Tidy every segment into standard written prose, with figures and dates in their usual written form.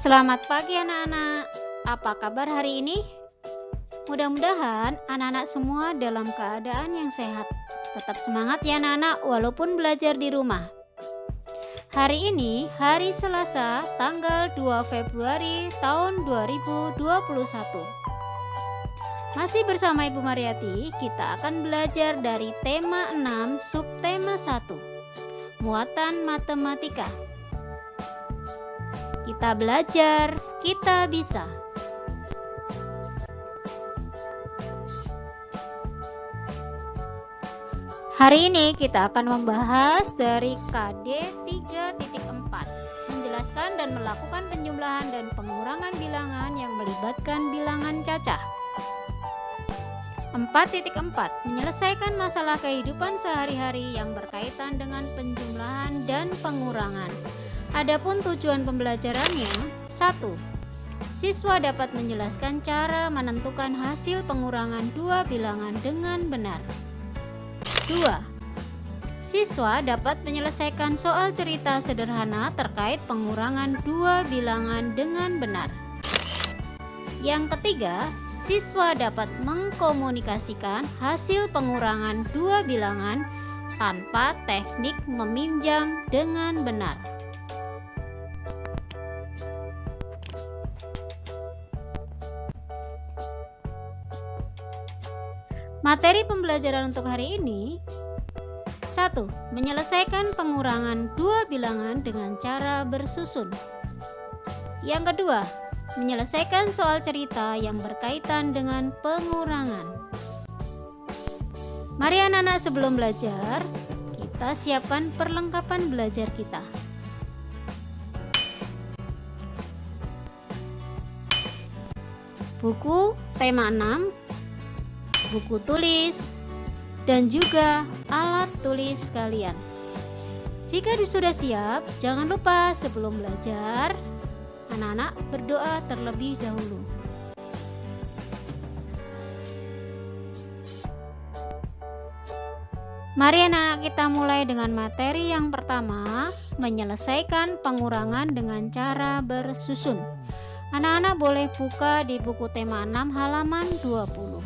Selamat pagi anak-anak. Apa kabar hari ini? Mudah-mudahan anak-anak semua dalam keadaan yang sehat. Tetap semangat ya anak-anak walaupun belajar di rumah. Hari ini hari Selasa tanggal 2 Februari tahun 2021. Masih bersama Ibu Mariati, kita akan belajar dari tema 6 subtema 1. Muatan matematika. Kita belajar, kita bisa. Hari ini kita akan membahas dari KD 3.4, menjelaskan dan melakukan penjumlahan dan pengurangan bilangan yang melibatkan bilangan cacah. 4.4, menyelesaikan masalah kehidupan sehari-hari yang berkaitan dengan penjumlahan dan pengurangan. Adapun tujuan pembelajarannya, 1. Siswa dapat menjelaskan cara menentukan hasil pengurangan dua bilangan dengan benar. 2. Siswa dapat menyelesaikan soal cerita sederhana terkait pengurangan dua bilangan dengan benar. Yang ketiga, siswa dapat mengkomunikasikan hasil pengurangan dua bilangan tanpa teknik meminjam dengan benar. Materi pembelajaran untuk hari ini: 1. Menyelesaikan pengurangan dua bilangan dengan cara bersusun. Yang kedua, menyelesaikan soal cerita yang berkaitan dengan pengurangan. Mari anak-anak sebelum belajar, kita siapkan perlengkapan belajar kita. Buku tema 6, buku tulis, dan juga alat tulis kalian. Jika sudah siap, jangan lupa sebelum belajar, anak-anak berdoa terlebih dahulu. Mari anak-anak kita mulai dengan materi yang pertama, menyelesaikan pengurangan dengan cara bersusun. Anak-anak boleh buka di buku tema 6 halaman 20.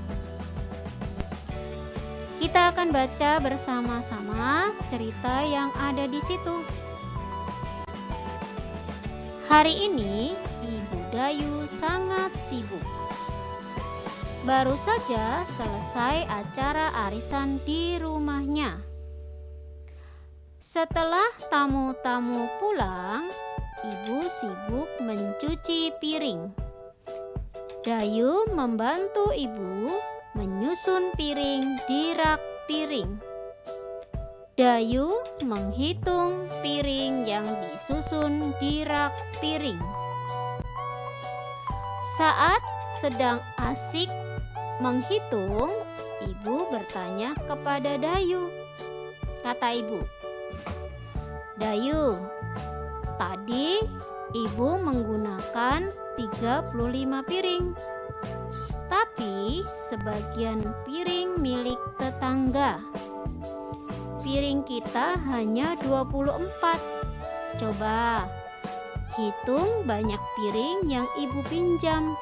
Kita akan baca bersama-sama cerita yang ada di situ. Hari ini Ibu Dayu sangat sibuk. Baru saja selesai acara arisan di rumahnya. Setelah tamu-tamu pulang, Ibu sibuk mencuci piring. Dayu membantu Ibu menyusun piring di rak piring. Dayu menghitung piring yang disusun di rak piring. Saat sedang asik menghitung, Ibu bertanya kepada Dayu. Kata Ibu, "Dayu, tadi Ibu menggunakan 35 piring. Tapi sebagian piring milik tetangga. Piring kita hanya 24. Coba hitung banyak piring yang Ibu pinjam."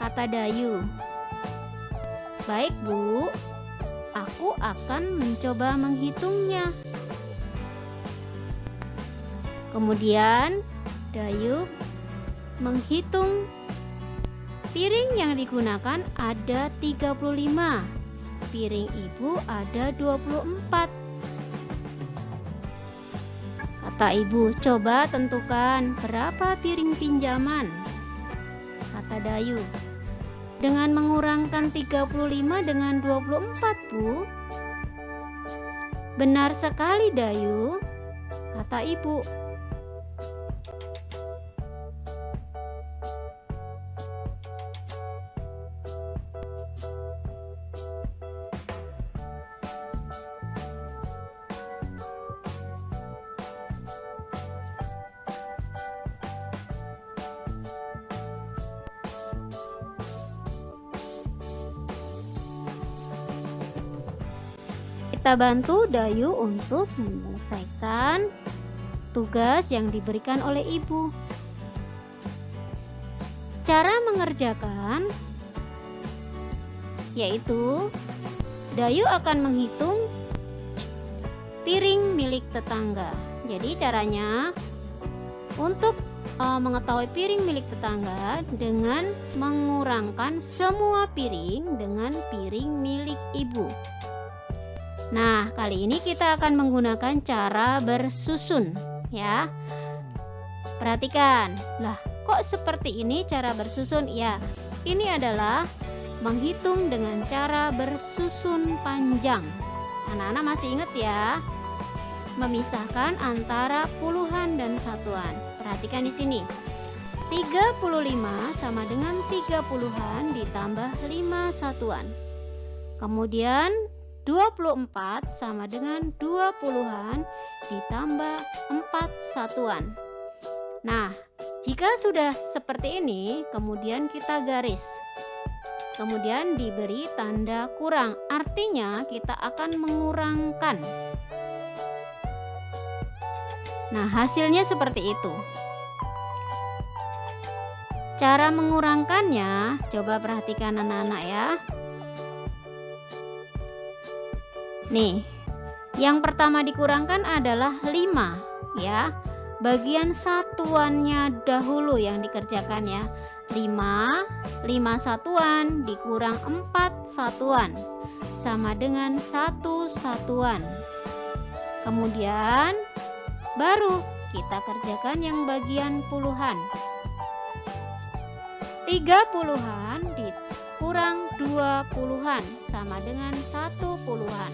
Kata Dayu, "Baik Bu, aku akan mencoba menghitungnya." Kemudian Dayu menghitung piring yang digunakan ada 35. Piring Ibu ada 24. Kata Ibu, "Coba tentukan berapa piring pinjaman." Kata Dayu, "Dengan mengurangkan 35 dengan 24, Bu." "Benar sekali, Dayu," kata Ibu. Kita bantu Dayu untuk menyelesaikan tugas yang diberikan oleh Ibu. mengerjakan, yaitu Dayu akan menghitung piring milik tetangga. Jadi caranya untuk mengetahui piring milik tetangga dengan mengurangkan semua piring dengan piring milik ibu. Nah, kali ini kita akan menggunakan cara bersusun ya. Perhatikan. Lah, kok seperti ini cara bersusun? Ya, ini adalah menghitung dengan cara bersusun panjang. Anak-anak masih ingat ya? Memisahkan antara puluhan dan satuan. Perhatikan di sini. 35 sama dengan 30-an ditambah 5 satuan. Kemudian 24 sama dengan 20-an ditambah 4 satuan. Nah, jika sudah seperti ini, kemudian kita garis. Kemudian diberi tanda kurang, artinya kita akan mengurangkan. Nah, hasilnya seperti itu. Cara mengurangkannya, coba perhatikan anak-anak ya. Nih, yang pertama dikurangkan adalah 5 ya. Bagian satuannya dahulu yang dikerjakan ya. 5 satuan dikurang 4 satuan sama dengan 1 satuan. Kemudian baru kita kerjakan yang bagian puluhan. 30-an dikurang 20-an sama dengan 1 puluhan.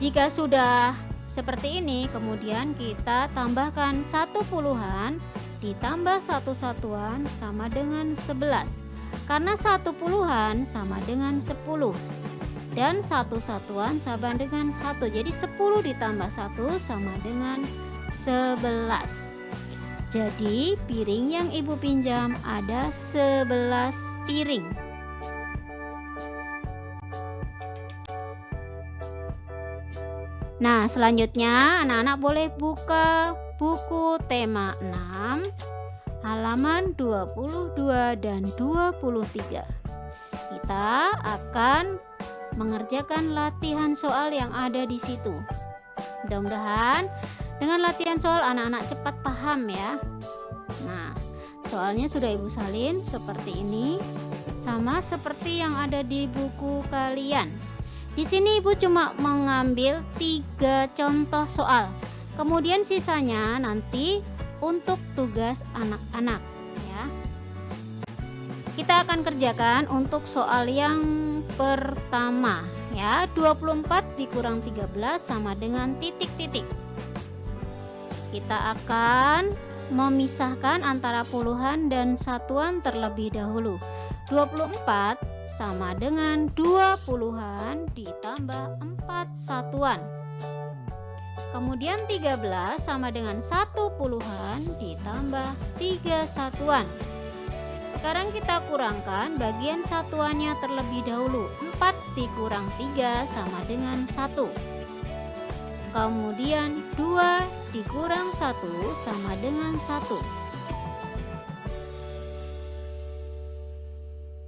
Jika sudah seperti ini, kemudian kita tambahkan 1 puluhan ditambah 1 satuan sama dengan 11. Karena 1 puluhan sama dengan 10 dan 1 satuan sama dengan 1. Jadi 10 ditambah 1 sama dengan 11. Jadi piring yang ibu pinjam ada 11 piring. Nah, selanjutnya anak-anak boleh buka buku tema 6 halaman 22 dan 23. Kita akan mengerjakan latihan soal yang ada di situ. Mudah-mudahan dengan latihan soal anak-anak cepat paham ya. Nah, soalnya sudah ibu salin seperti ini, sama seperti yang ada di buku kalian. Di sini ibu cuma mengambil 3 contoh soal. Kemudian sisanya nanti untuk tugas anak-anak ya. Kita akan kerjakan untuk soal yang pertama ya. 24 dikurang 13 sama dengan titik-titik. Kita akan memisahkan antara puluhan dan satuan terlebih dahulu. 24 sama dengan 20-an ditambah 4 satuan. Kemudian 13 sama dengan 1 puluhan ditambah 3 satuan. Sekarang kita kurangkan bagian satuannya terlebih dahulu. 4 dikurang 3 sama dengan 1. Kemudian 2 dikurang 1 sama dengan 1.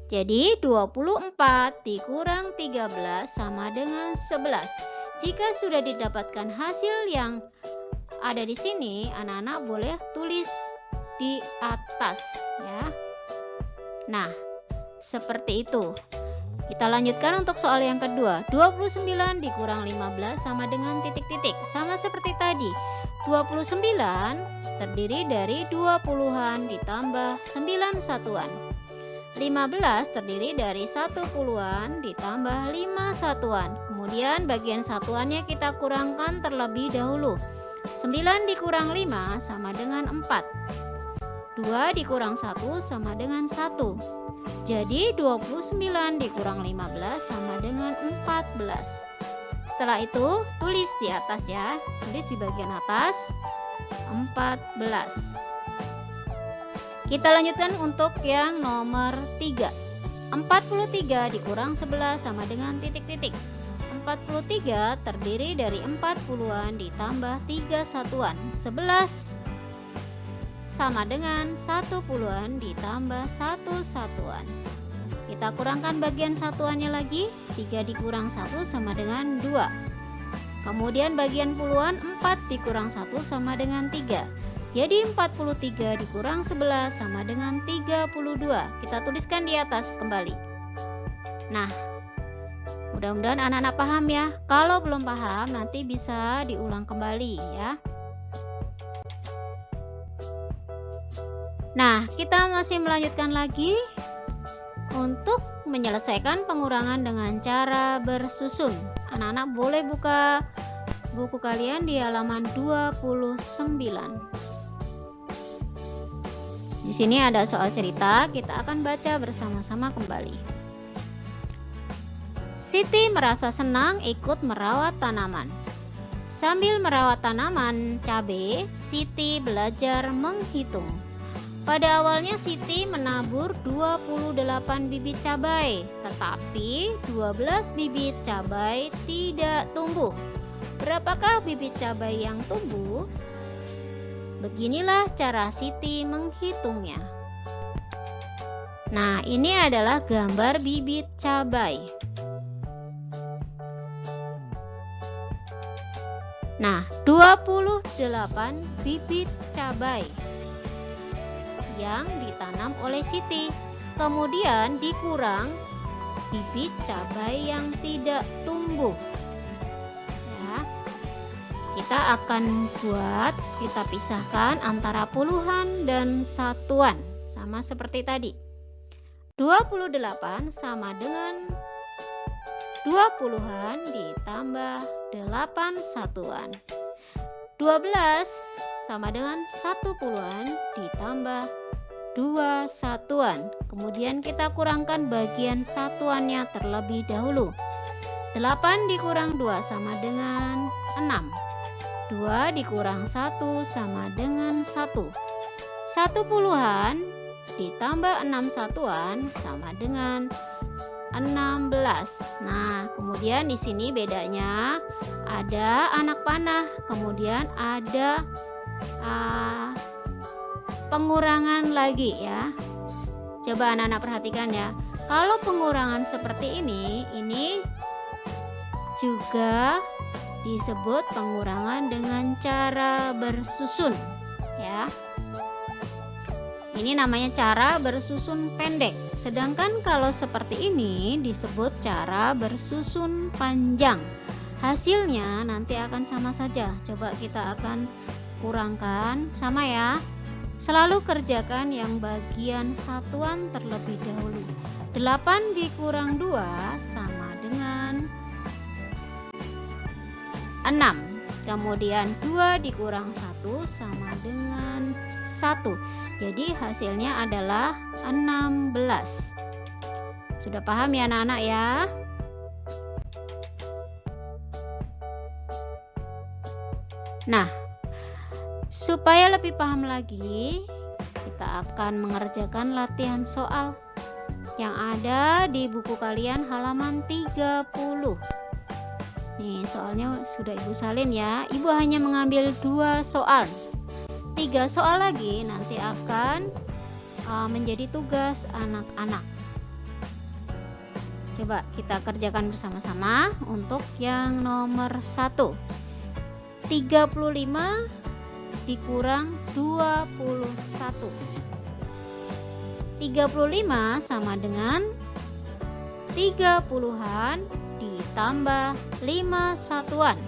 Jadi 24 dikurang 13 sama dengan 11. Jika sudah didapatkan hasil yang ada di sini, anak-anak boleh tulis di atas ya. Nah, seperti itu. Kita lanjutkan untuk soal yang kedua. 29 dikurang 15 sama dengan titik-titik. Sama seperti tadi. 29 terdiri dari 20-an ditambah 9 satuan. 15 terdiri dari 1 puluhan ditambah 5 satuan. Kemudian bagian satuannya kita kurangkan terlebih dahulu. 9 dikurang 5 sama dengan 4. 2 dikurang 1 sama dengan 1. Jadi 29 dikurang 15 sama dengan 14. Setelah itu tulis di atas ya. Tulis di bagian atas 14. Kita lanjutkan untuk yang nomor 3. 43 dikurang 11 sama dengan titik-titik. 43 terdiri dari 40-an ditambah 3 satuan. 11 sama dengan 1 puluhan ditambah 1 satuan. Kita kurangkan bagian satuannya lagi, 3 dikurang 1 sama dengan 2. Kemudian bagian puluhan 4 dikurang 1 sama dengan 3. Jadi 43 dikurang 11 sama dengan 32. Kita tuliskan di atas kembali. Nah, mudah-mudahan anak-anak paham ya. Kalau belum paham nanti bisa diulang kembali ya. Nah, kita masih melanjutkan lagi untuk menyelesaikan pengurangan dengan cara bersusun. Anak-anak boleh buka buku kalian di halaman 29. Di sini ada soal cerita, kita akan baca bersama-sama kembali. Siti merasa senang ikut merawat tanaman. Sambil merawat tanaman cabai, Siti belajar menghitung. Pada awalnya Siti menabur 28 bibit cabai, tetapi 12 bibit cabai tidak tumbuh. Berapakah bibit cabai yang tumbuh? Beginilah cara Siti menghitungnya. Nah, ini adalah gambar bibit cabai. Nah, 28 bibit cabai yang ditanam oleh Siti, kemudian dikurang bibit cabai yang tidak tumbuh ya. Kita akan kita pisahkan antara puluhan dan satuan, sama seperti tadi. 28 sama dengan 2 puluhan ditambah 8 satuan. 12 sama dengan 1 puluhan ditambah 2 satuan. Kemudian kita kurangkan bagian satuannya terlebih dahulu. 8 dikurang 2 sama dengan 6. 2 dikurang 1 sama dengan 1. 1 puluhan ditambah 6 satuan sama dengan 16. Nah, kemudian di sini bedanya ada anak panah, kemudian ada pengurangan lagi ya. Coba anak-anak perhatikan ya. Kalau pengurangan seperti ini juga disebut pengurangan dengan cara bersusun ya. Ini namanya cara bersusun pendek. Sedangkan kalau seperti ini disebut cara bersusun panjang. Hasilnya nanti akan sama saja. Coba kita akan kurangkan, sama ya. Selalu kerjakan yang bagian satuan terlebih dahulu. 8 dikurang 2 sama dengan 6. Kemudian 2 dikurang 1 sama dengan 1. Jadi hasilnya adalah 16. Sudah paham ya anak-anak ya? Nah, supaya lebih paham lagi, kita akan mengerjakan latihan soal yang ada di buku kalian halaman 30. Nih, soalnya sudah Ibu salin ya. Ibu hanya mengambil 2 soal. 3 soal lagi nanti akan menjadi tugas anak-anak. Coba kita kerjakan bersama-sama untuk yang nomor 1. 35 dikurang 21. 35 sama dengan 3 puluhan ditambah 5 satuan.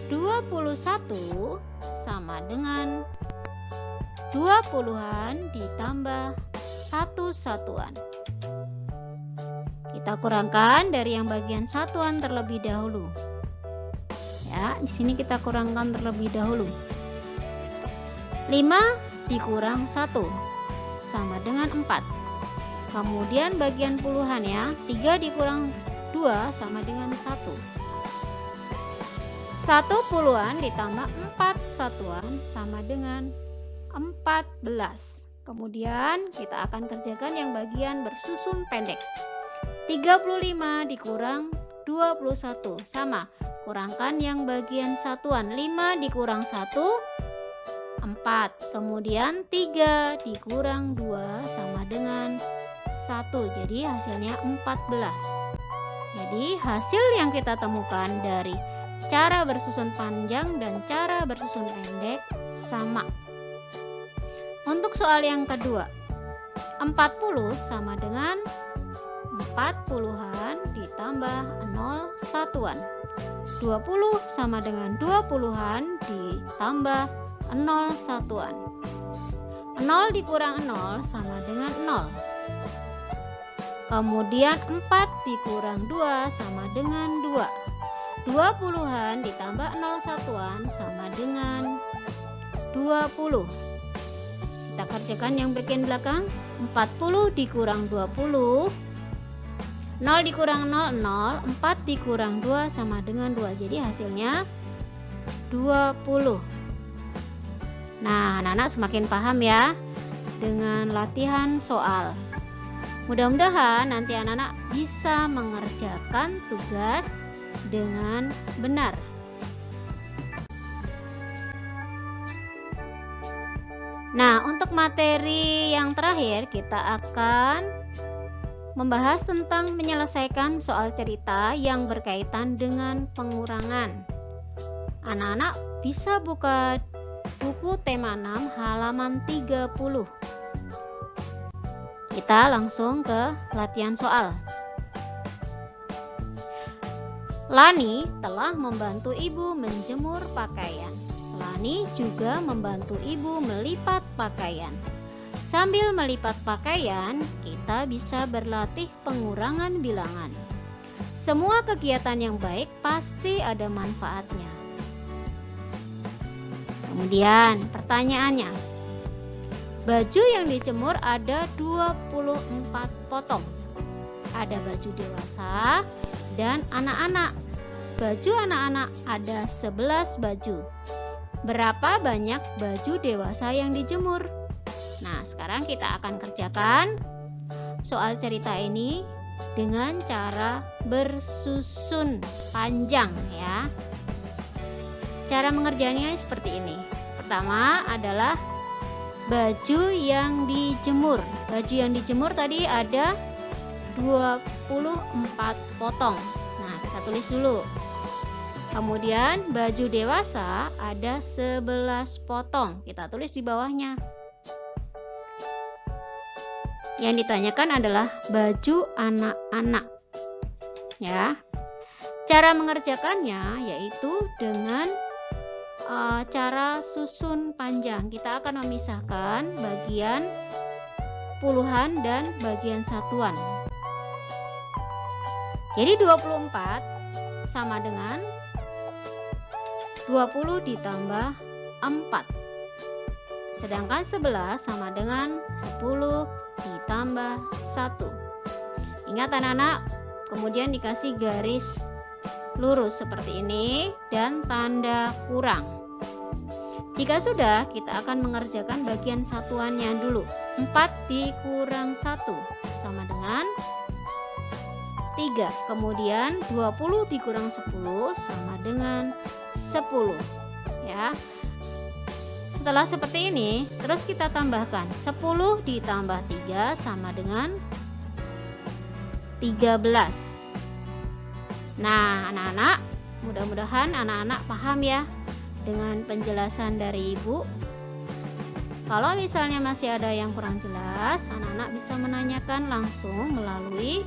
21 sama dengan 2 puluhan ditambah 1 satuan. Kita kurangkan dari yang bagian satuan terlebih dahulu. Ya, di sini kita kurangkan terlebih dahulu. 5 dikurang 1 sama dengan 4. Kemudian bagian puluhan ya, 3 dikurang 2 sama dengan 1. 1 puluhan ditambah 4 satuan sama dengan 14. Kemudian kita akan kerjakan yang bagian bersusun pendek. 35 dikurang 21 sama. Kurangkan yang bagian satuan. 5 dikurang 1, 4. Kemudian 3 dikurang 2 sama dengan 1. Jadi hasilnya 14. Jadi hasil yang kita temukan dari cara bersusun panjang dan cara bersusun pendek sama. Untuk soal yang kedua, 40 sama dengan 4 puluhan ditambah 0 satuan. 20 sama dengan 2 puluhan ditambah 0 satuan. 0 dikurang 0 sama dengan 0. Kemudian 4 dikurang 2 sama dengan 2. 2 puluhan ditambah 0 satuan sama dengan 20. Kita kerjakan yang bagian belakang. 40 dikurang 20. 0 dikurang 0, 0. 4 dikurang 2 sama dengan 2. Jadi hasilnya 20. Nah, anak-anak semakin paham ya dengan latihan soal. Mudah-mudahan nanti anak-anak bisa mengerjakan tugas dengan benar. Nah, untuk materi yang terakhir kita akan membahas tentang menyelesaikan soal cerita yang berkaitan dengan pengurangan. Anak-anak bisa buka buku tema 6 halaman 30. Kita langsung ke latihan soal. Lani telah membantu ibu menjemur pakaian. Lani juga membantu ibu melipat pakaian. Sambil melipat pakaian, kita bisa berlatih pengurangan bilangan. Semua kegiatan yang baik pasti ada manfaatnya. Kemudian pertanyaannya, baju yang dijemur ada 24 potong. Ada baju dewasa dan anak-anak. Baju anak-anak ada 11 baju. Berapa banyak baju dewasa yang dijemur? Nah, sekarang kita akan kerjakan soal cerita ini dengan cara bersusun panjang ya. Cara mengerjakannya seperti ini. Pertama adalah baju yang dijemur. Baju yang dijemur tadi ada 24 potong. Nah, kita tulis dulu. Kemudian baju dewasa ada 11 potong. Kita tulis di bawahnya. Yang ditanyakan adalah baju anak-anak. Ya. Cara mengerjakannya yaitu dengan cara susun panjang. Kita akan memisahkan bagian puluhan dan bagian satuan. Jadi 24 sama dengan 20 ditambah 4. Sedangkan 11 sama dengan 10 ditambah 1. Ingat anak-anak, kemudian dikasih garis lurus seperti ini dan tanda kurang. Jika sudah, kita akan mengerjakan bagian satuannya dulu. 4 dikurang 1 sama dengan 3. Kemudian 20 dikurang 10 sama dengan 10. Ya. Setelah seperti ini, terus kita tambahkan 10 ditambah 3 sama dengan 13. Nah, anak-anak, mudah-mudahan anak-anak paham ya dengan penjelasan dari ibu. Kalau misalnya masih ada yang kurang jelas, anak-anak bisa menanyakan langsung melalui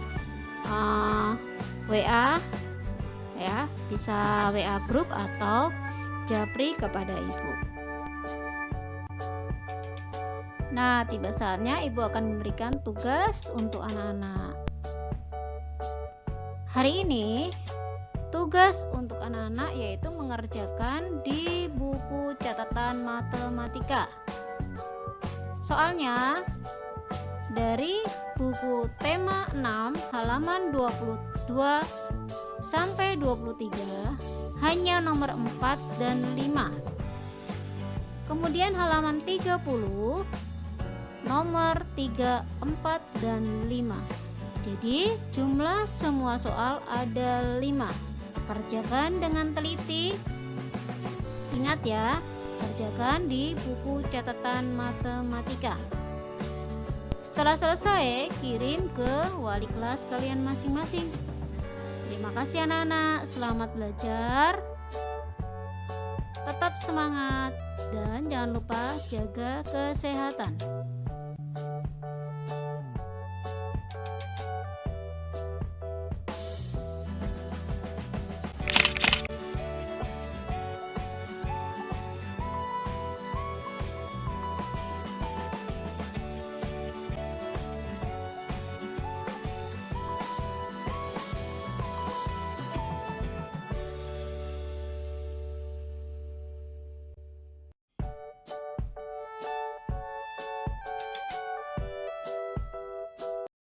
WA ya, bisa WA grup atau japri kepada ibu. Nah, tiba saatnya ibu akan memberikan tugas untuk anak-anak. Hari ini tugas untuk anak-anak yaitu mengerjakan di buku catatan matematika. Soalnya dari buku tema 6 halaman 22 sampai 23 hanya nomor 4 dan 5. Kemudian halaman 30 nomor 3, 4 dan 5. Jadi jumlah semua soal ada 5. Kerjakan dengan teliti. Ingat ya, kerjakan di buku catatan matematika. Setelah selesai, kirim ke wali kelas kalian masing-masing. Terima kasih anak-anak, selamat belajar. Tetap semangat dan jangan lupa jaga kesehatan.